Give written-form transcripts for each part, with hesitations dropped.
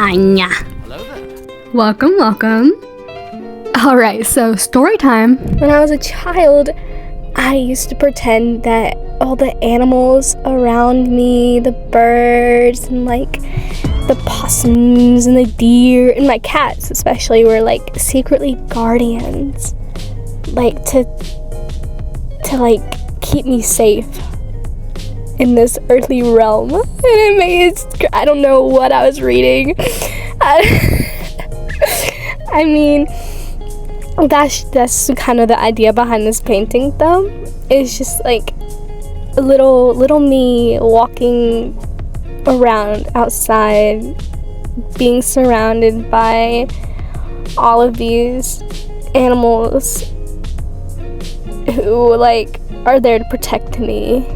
Anya. Hello there. Welcome. Alright, so story time. When I was a child, I used to pretend that all the animals around me, the birds and like the possums and the deer and my cats especially, were like secretly guardians, like to like keep me safe in this earthly realm. And I don't know what I was reading. I mean, that's kind of the idea behind this painting, though. It's just like little me walking around outside, being surrounded by all of these animals who like are there to protect me.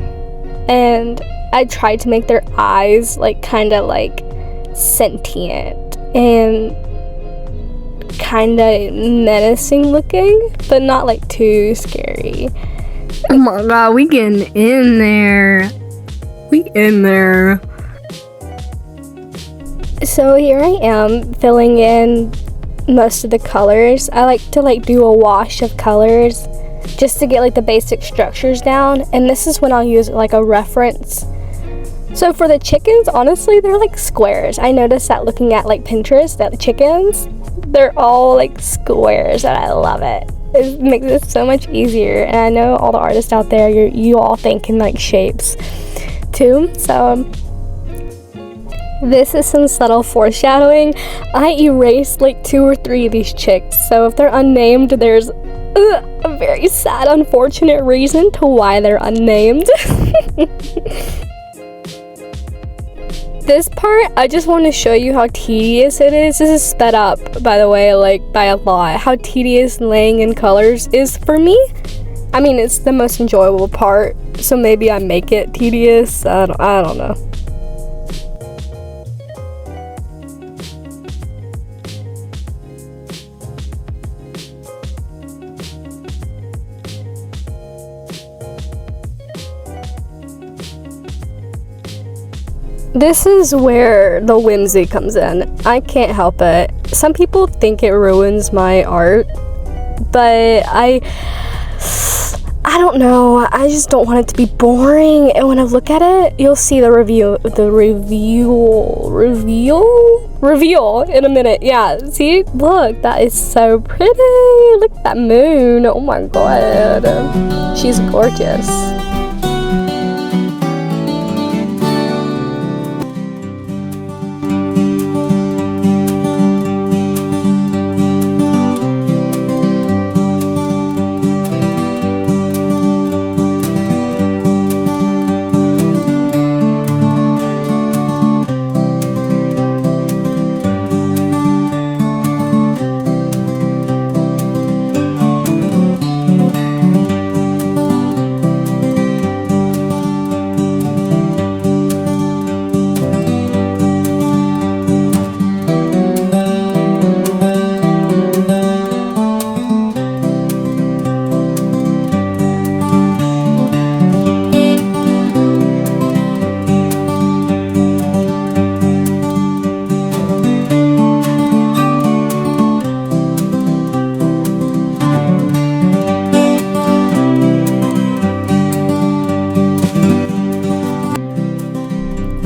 And I tried to make their eyes like kind of like sentient and kind of menacing looking, but not like too scary. Oh my god, we getting in there. So here I am filling in most of the colors. I like to like do a wash of colors just to get like the basic structures down, and this is when I'll use like a reference. So for the chickens, honestly, they're like squares. I noticed that looking at like Pinterest, that the chickens, they're all like squares, and I love it. It makes it so much easier. And I know all the artists out there, you all think in like shapes too. So this is some subtle foreshadowing. I erased like 2 or 3 of these chicks, so if they're unnamed, there's a very sad, unfortunate reason to why they're unnamed. This part, I just want to show you how tedious it is. This is sped up, by the way, like by a lot. How tedious laying in colors is for me. I mean, it's the most enjoyable part, so maybe I make it tedious. I don't know. This is where the whimsy comes in. I can't help it. Some people think it ruins my art, but I don't know. I just don't want it to be boring. And when I look at it, you'll see the reveal in a minute. Yeah, see? Look, that is so pretty. Look at that moon. Oh my god. She's gorgeous.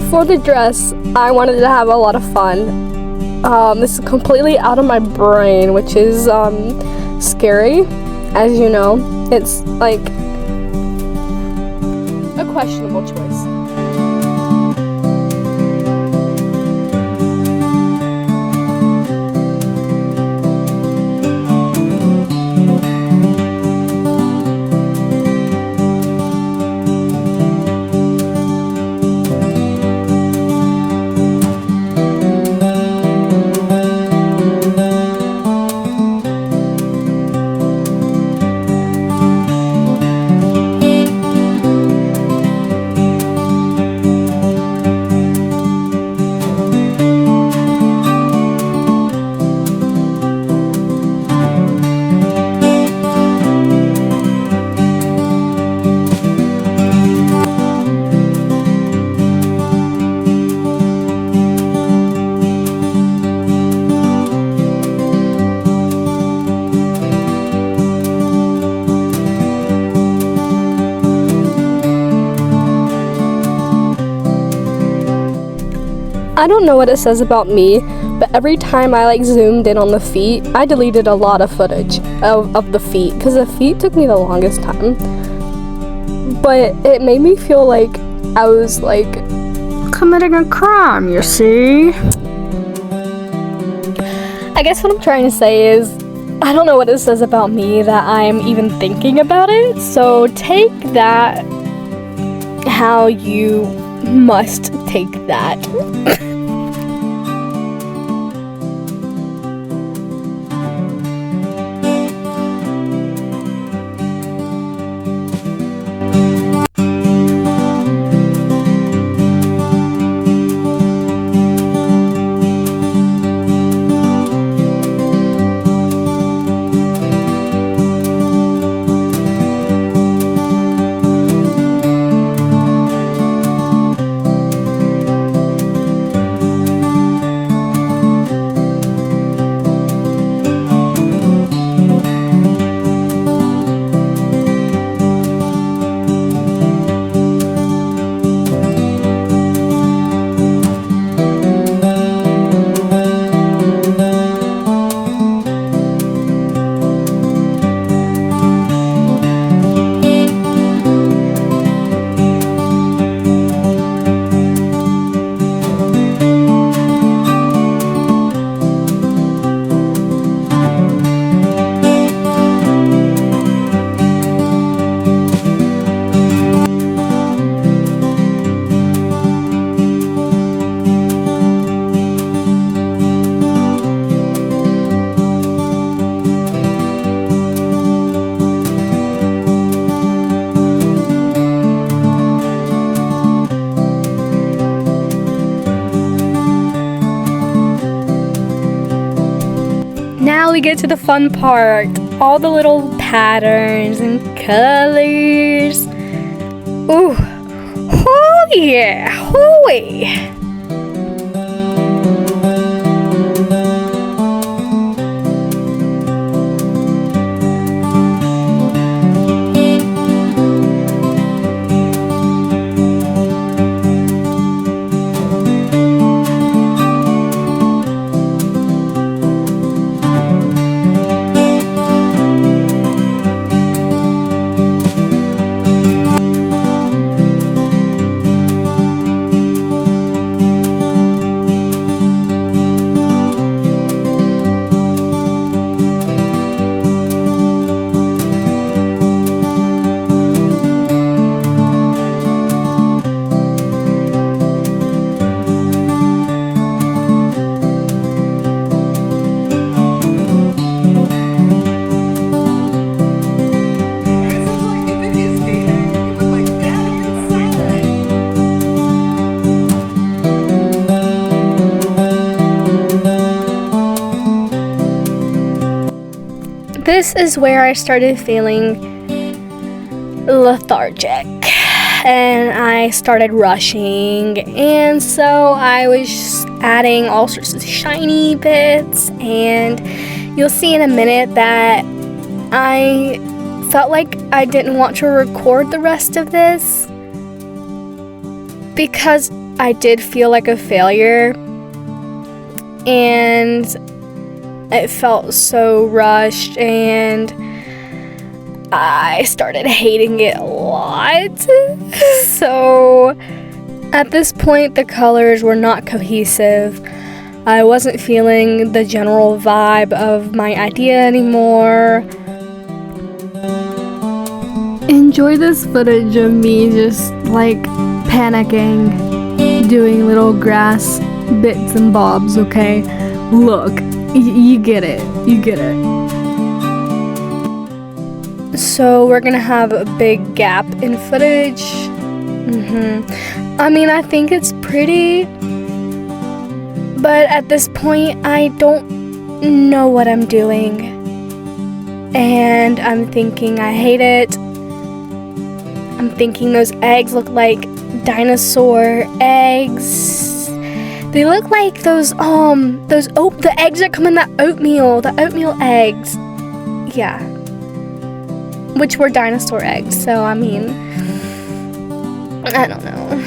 For the dress, I wanted to have a lot of fun. This is completely out of my brain, which is scary, as you know. It's like a questionable choice. I don't know what it says about me, but every time I like zoomed in on the feet, I deleted a lot of footage of the feet because the feet took me the longest time. But it made me feel like I was like committing a crime, you see. I guess what I'm trying to say is I don't know what it says about me that I'm even thinking about it. So take that how you must take that. Now we get to the fun part. All the little patterns and colors. Ooh. Oh yeah. Hooey. This is where I started feeling lethargic and I started rushing, and so I was adding all sorts of shiny bits, and you'll see in a minute that I felt like I didn't want to record the rest of this because I did feel like a failure and it felt so rushed, and I started hating it a lot. So at this point, the colors were not cohesive. I wasn't feeling the general vibe of my idea anymore. Enjoy this footage of me just like panicking, doing little grass bits and bobs, okay? Look. You get it. You get it. So we're gonna have a big gap in footage. I mean, I think it's pretty, but at this point, I don't know what I'm doing. And I'm thinking I hate it. I'm thinking those eggs look like dinosaur eggs. They look like the eggs that come in the oatmeal eggs. Yeah. Which were dinosaur eggs, so I mean, I don't know.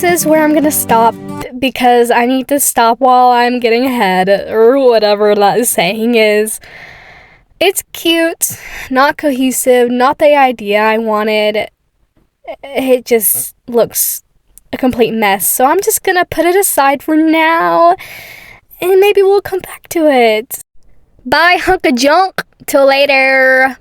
this is where I'm gonna stop because I need to stop while I'm getting ahead, or whatever that saying is. It's cute, not cohesive, not the idea I wanted. It just looks a complete mess. So I'm just gonna put it aside for now, and maybe we'll come back to it. Bye, hunk of junk. Till later.